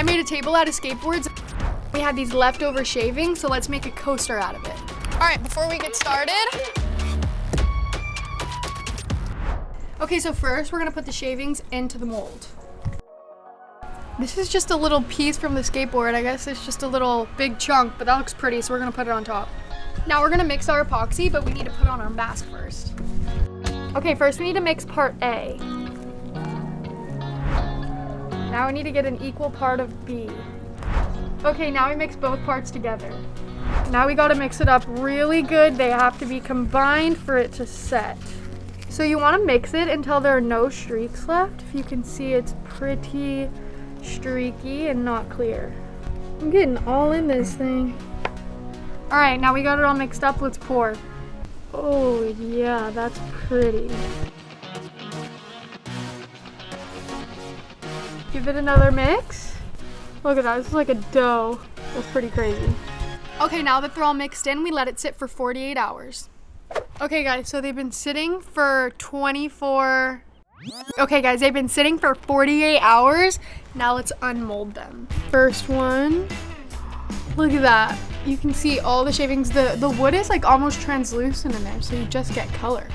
I made a table out of skateboards. We had these leftover shavings, so let's make a coaster out of it. All right, before we get started. Okay, so first we're gonna put the shavings into the mold. This is just a little piece from the skateboard. I guess it's just a little big chunk, but that looks pretty, so we're gonna put it on top. Now we're gonna mix our epoxy, but we need to put on our mask first. Okay, first we need to mix part A. Now we need to get an equal part of B. Okay, now we mix both parts together. Now we gotta mix it up really good. They have to be combined for it to set. So you wanna mix it until there are no streaks left. If you can see, it's pretty streaky and not clear. I'm getting all in this thing. All right, now we got it all mixed up, let's pour. Oh yeah, that's pretty. Give it another mix. Look at that, this is like a dough. That's pretty crazy. Okay, now that they're all mixed in, we let it sit for 48 hours. Okay guys, so they've been sitting for 24. Okay guys, they've been sitting for 48 hours. Now let's unmold them. First one, look at that. You can see all the shavings. The wood is like almost translucent in there, so you just get color.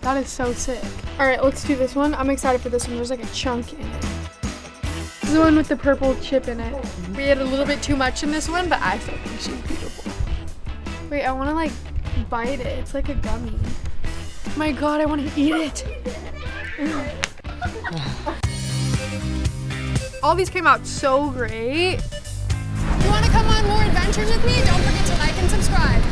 That is so sick. All right, let's do this one. I'm excited for this one. There's like a chunk in it. This is the one with the purple chip in it. We had a little bit too much in this one, but I still think she's beautiful. Wait, I wanna like bite it. It's like a gummy. Oh my God, I wanna eat it. All these came out so great. If you want to come on more adventures with me, don't forget to like and subscribe.